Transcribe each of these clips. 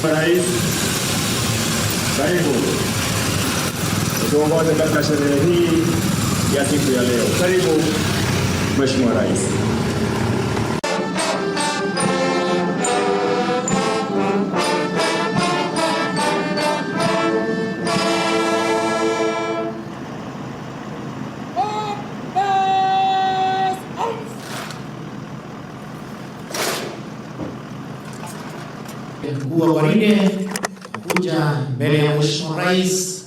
Rais, karibu tuongoze katika sherehe hii ya siku ya leo. Karibu Mheshimiwa Rais. Mkuu wa gwaride kuja mbele ya Mheshimiwa Rais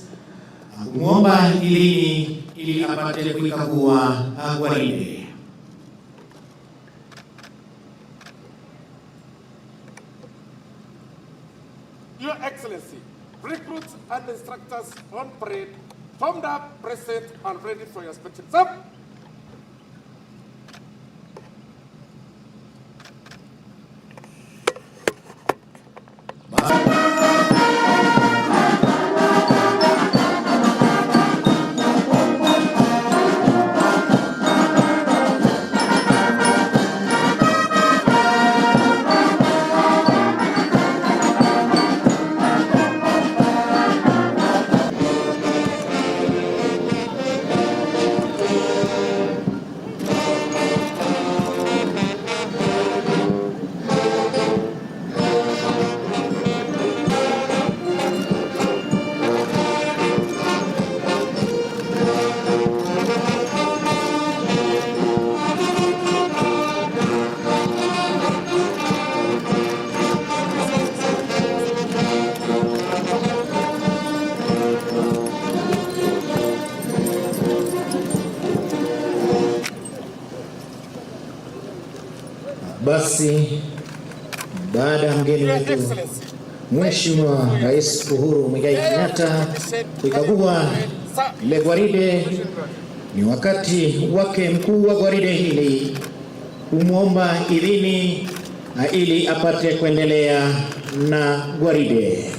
kumwomba idhini ili apate kuikagua gwaride. Your Excellency, recruits and instructors on parade, formed up, present, and ready for your inspection. Sir. Basi baada ya mgeni wetu Mheshimiwa Rais Uhuru Muigai Kenyatta kuikagua ile gwaride, ni wakati wake mkuu wa gwaride hili kumwomba idhini ili apate kuendelea na gwaride.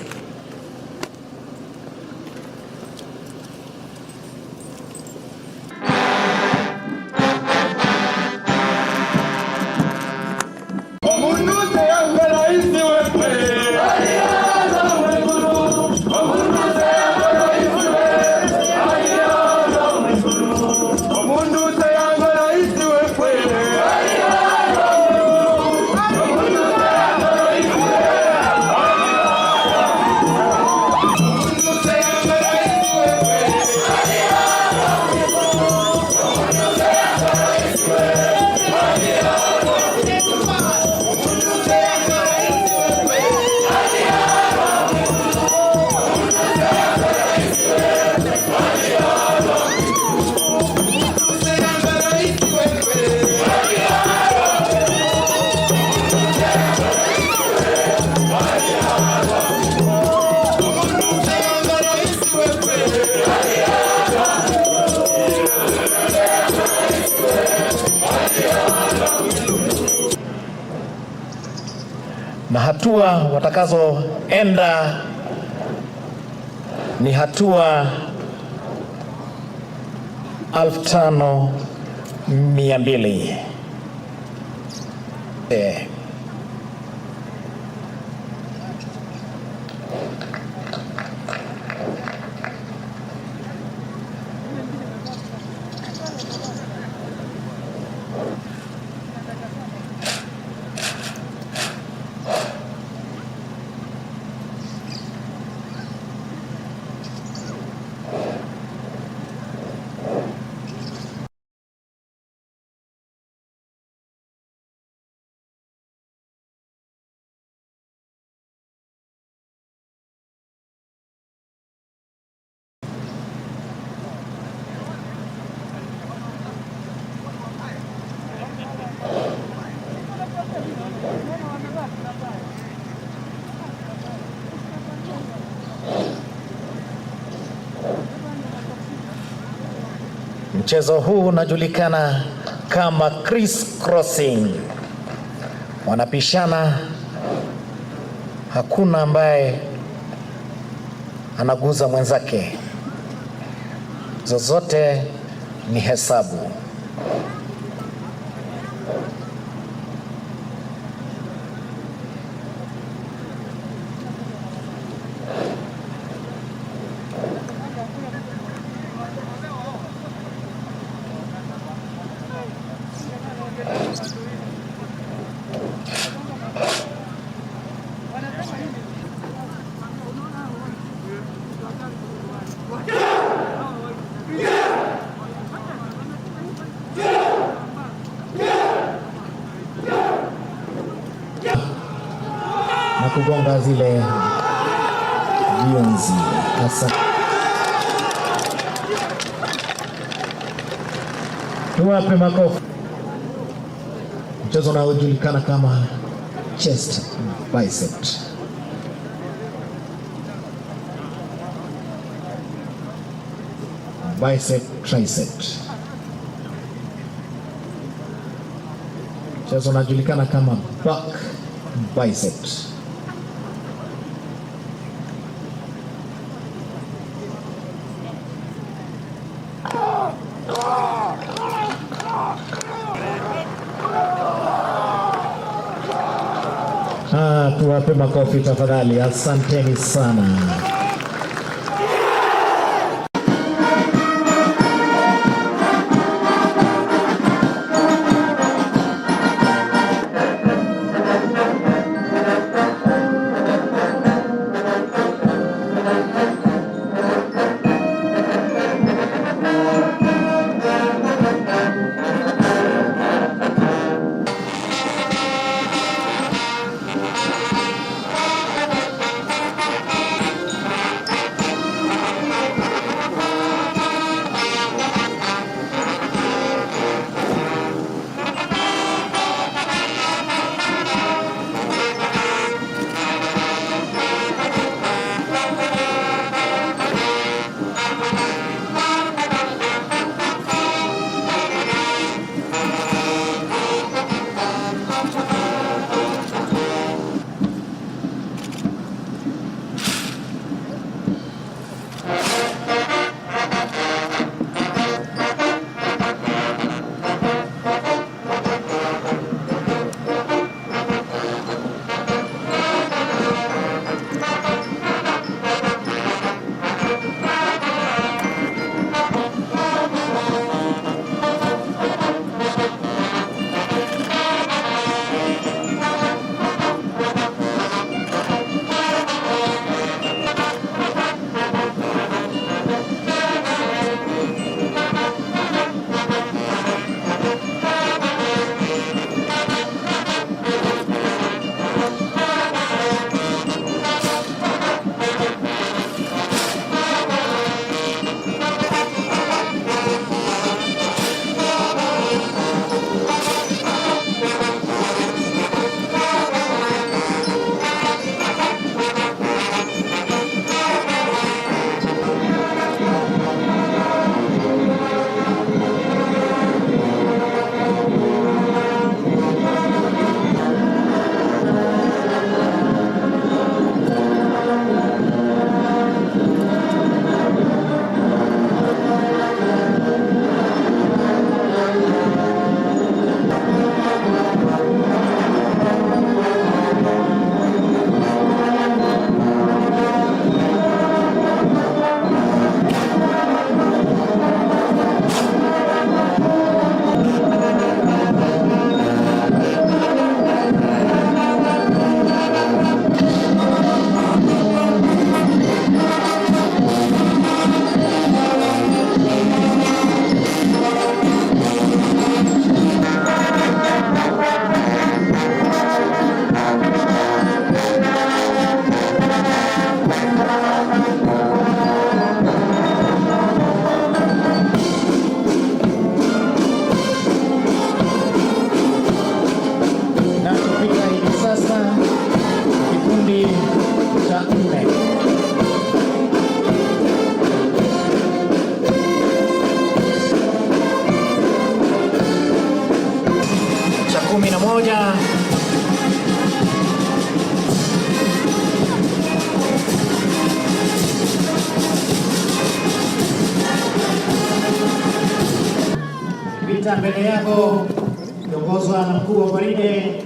Na hatua watakazoenda ni hatua 5200. Mchezo huu unajulikana kama crossing. Wanapishana, hakuna ambaye anaguza mwenzake, zozote ni hesabu. Na kugonga zile vionzi. Tuwape makofi. Mchezo unaojulikana kama chest bicep. Bicep tricep. Mchezo unajulikana kama back biceps. Tuwape makofi tafadhali. Asanteni sana. Vita mbele yako kiongozwa na mkuu wa gwaride.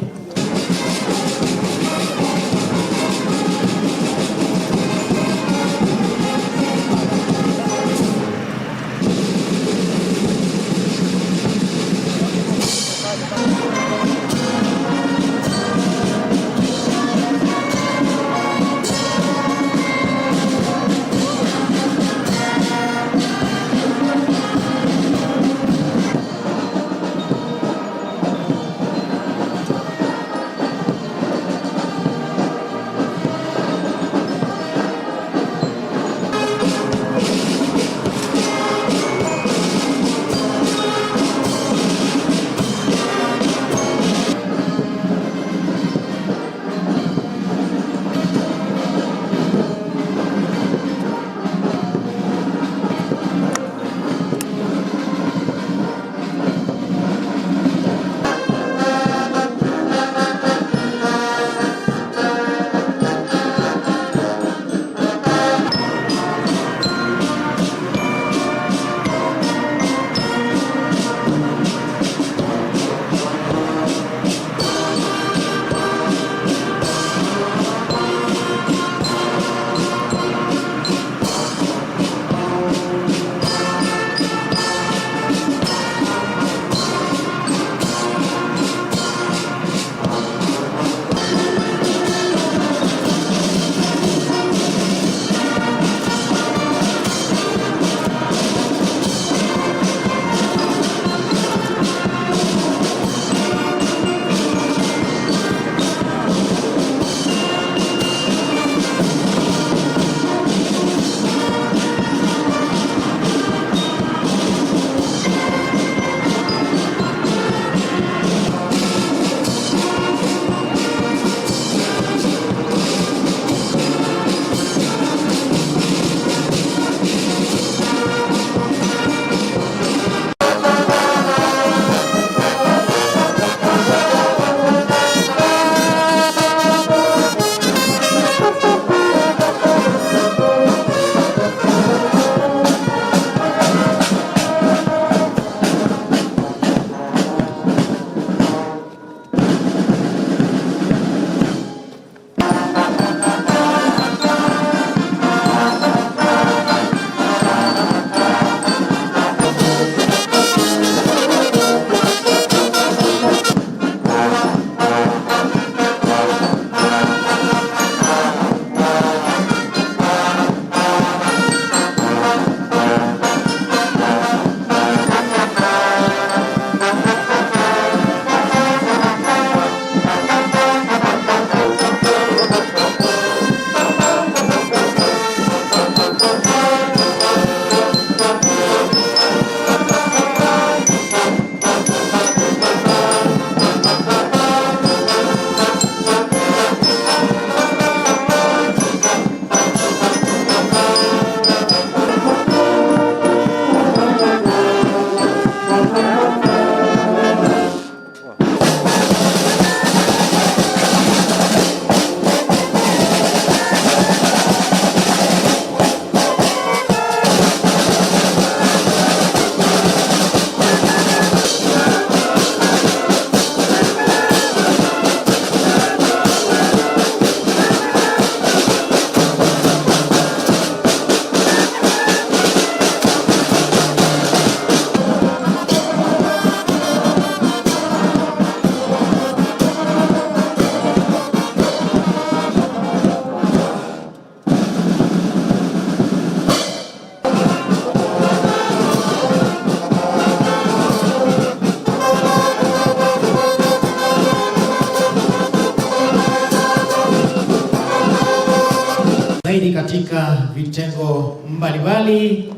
zaidi katika vitengo mbalimbali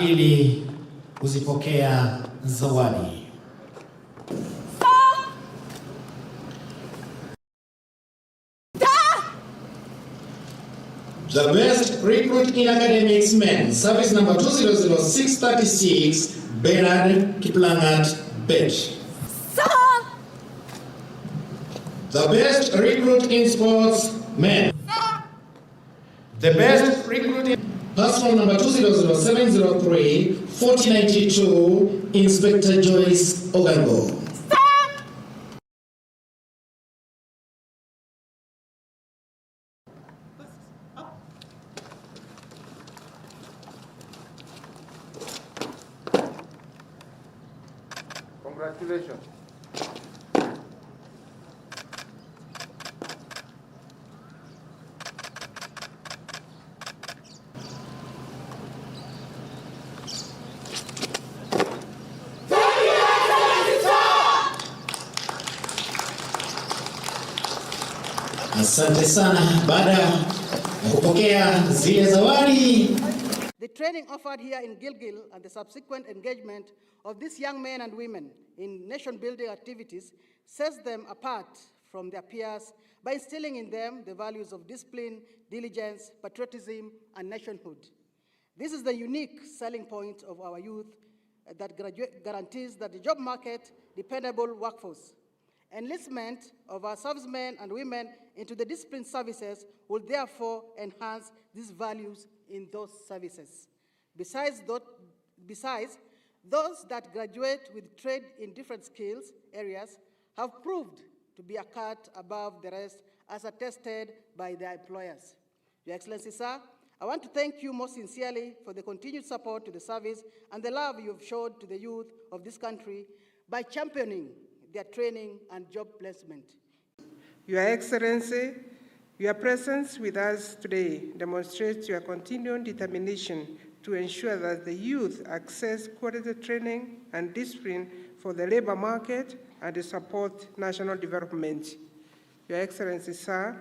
ili kuzipokea zawadi. The best recruit in academics men, service number 200636, Bernard Kiplangat Bech. The best recruit in sports, men. The best recruit in Passport number 200703 4092, Inspector Joyce Ogango. Congratulations. Asante sana. Baada ya kupokea zile zawadi, the training offered here in Gilgil and the subsequent engagement of these young men and women in nation-building activities sets them apart from their peers by instilling in them the values of discipline, diligence, patriotism, and nationhood. This is the unique selling point of our youth that guarantees that the job market, dependable workforce. Enlistment of our servicemen and women into the disciplined services will therefore enhance these values in those services. Besides, those that graduate with trade in different skills areas have proved to be a cut above the rest as attested by their employers. Your Excellency, sir, I want to thank you most sincerely for the continued support to the service and the love you have showed to the youth of this country by championing their training and job placement. Your Excellency, your presence with us today demonstrates your continued determination to ensure that the youth access quality training and discipline for the labor market and to support national development. Your Excellency, sir,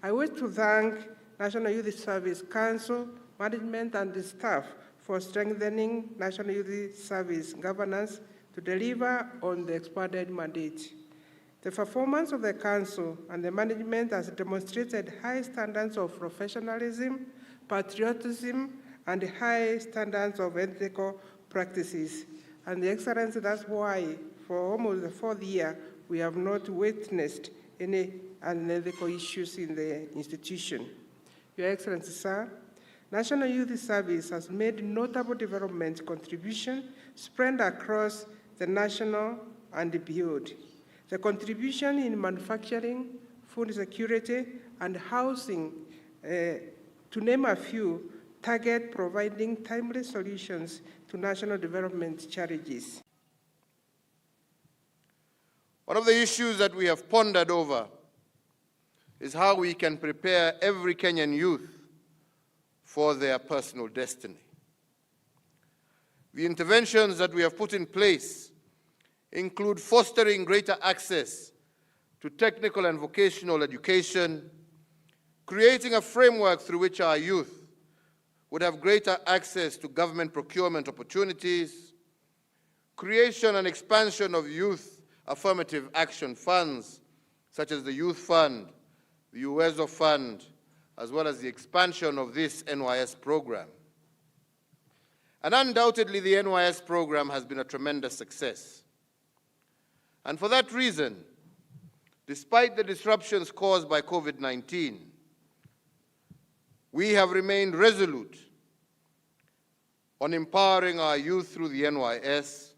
I wish to thank National Youth Service Council, management, and the staff for strengthening National Youth Service governance to deliver on the expanded mandate. The performance of the Council and the management has demonstrated high standards of professionalism, patriotism, and high standards of ethical practices. And the Excellency, that's why for almost the fourth year, we have not witnessed any unethical issues in the institution. Your Excellency, sir, National Youth Service has made notable development contribution spread across the national and beyond. The contribution in manufacturing, food security, and housing, to name a few, target providing timely solutions to national development challenges. One of the issues that we have pondered over is how we can prepare every Kenyan youth for their personal destiny. The interventions that we have put in place include fostering greater access to technical and vocational education, creating a framework through which our youth would have greater access to government procurement opportunities, creation and expansion of youth affirmative action funds, such as the Youth Fund, the Uwezo Fund, as well as the expansion of this NYS program. And undoubtedly, the NYS program has been a tremendous success. And for that reason, despite the disruptions caused by COVID-19, we have remained resolute on empowering our youth through the NYS,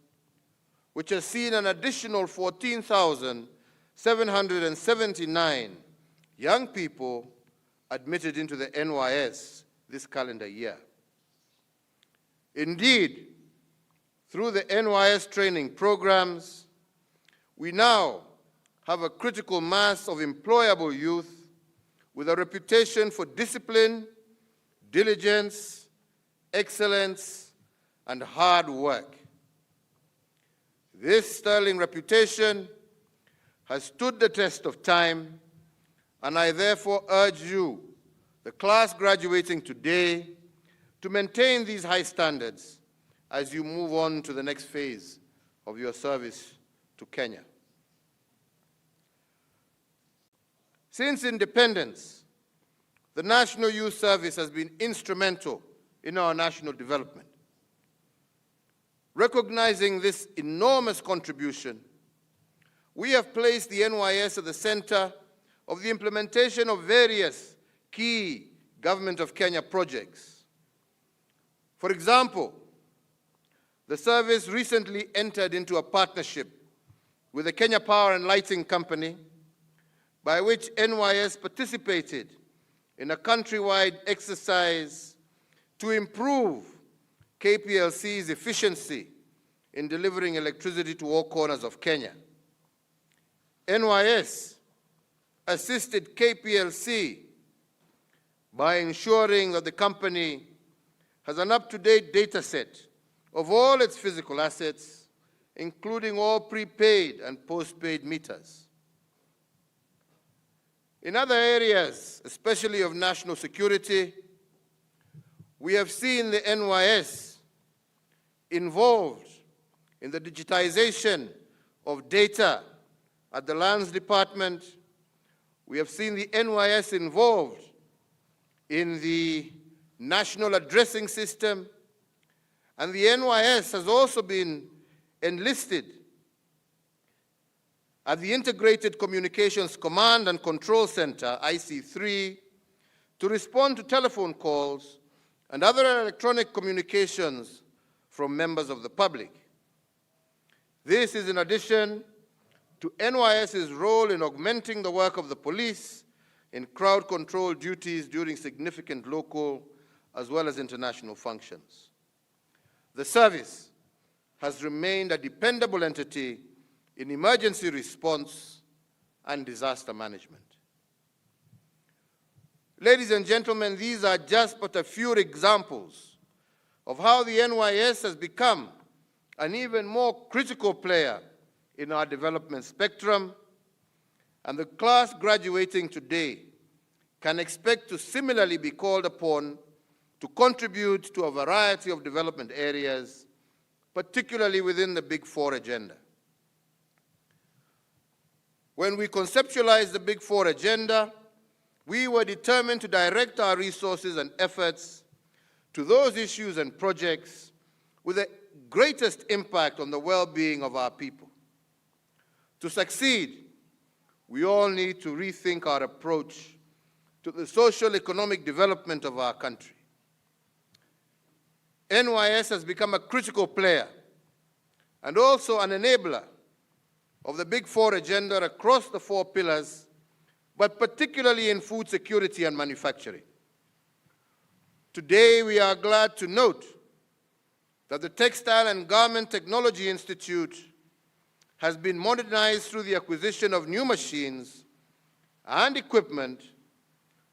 which has seen an additional 14,779 young people admitted into the NYS this calendar year. Indeed, through the NYS training programs, we now have a critical mass of employable youth with a reputation for discipline, diligence, excellence, and hard work. This sterling reputation has stood the test of time, and I therefore urge you, the class graduating today, to maintain these high standards as you move on to the next phase of your service to Kenya. Since independence, the National Youth Service has been instrumental in our national development. Recognizing this enormous contribution, we have placed the NYS at the center of the implementation of various key Government of Kenya projects. For example, the service recently entered into a partnership with the Kenya Power and Lighting Company, by which NYS participated in a countrywide exercise to improve KPLC's efficiency in delivering electricity to all corners of Kenya. NYS assisted KPLC by ensuring that the company has an up-to-date data set of all its physical assets, including all prepaid and postpaid meters. In other areas, especially of national security, we have seen the NYS involved in the digitization of data at the Lands Department. We have seen the NYS involved in the National Addressing System, and the NYS has also been enlisted at the Integrated Communications Command and Control Center, IC3, to respond to telephone calls and other electronic communications from members of the public. This is in addition to NYS's role in augmenting the work of the police in crowd control duties during significant local as well as international functions. The service has remained a dependable entity in emergency response and disaster management. Ladies and gentlemen, these are just but a few examples of how the NYS has become an even more critical player in our development spectrum, and the class graduating today can expect to similarly be called upon to contribute to a variety of development areas, particularly within the Big Four agenda. When we conceptualized the Big Four agenda, we were determined to direct our resources and efforts to those issues and projects with the greatest impact on the well-being of our people. To succeed, we all need to rethink our approach to the social economic development of our country. NYS has become a critical player and also an enabler of the Big Four agenda across the four pillars, but particularly in food security and manufacturing. Today, we are glad to note that the Textile and Garment Technology Institute has been modernized through the acquisition of new machines and equipment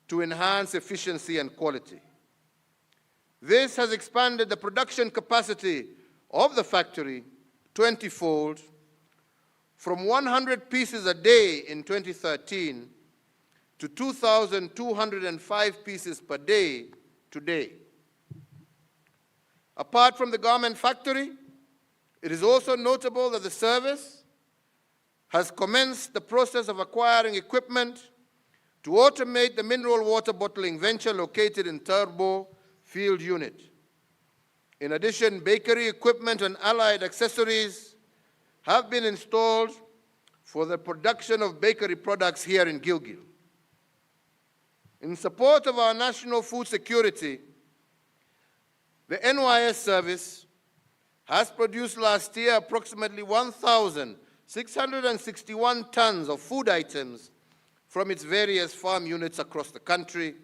to enhance efficiency and quality. This has expanded the production capacity of the factory 20-fold, from 100 pieces a day in 2013 to 2,205 pieces per day today. Apart from the garment factory, it is also notable that the service has commenced the process of acquiring equipment to automate the mineral water bottling venture located in Turbo Field Unit. In addition, bakery equipment and allied accessories have been installed for the production of bakery products here in Gilgil. In support of our national food security, the NYS service has produced last year approximately 1,661 tons of food items from its various farm units across the country.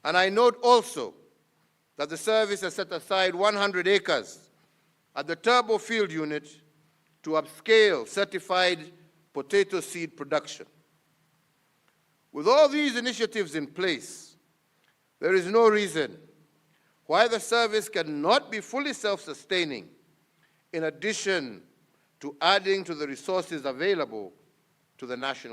And I note also that the service has set aside 100 acres at the Turbo Field Unit to upscale certified potato seed production. With all these initiatives in place, there is no reason why the service cannot be fully self-sustaining, in addition to adding to the resources available to the national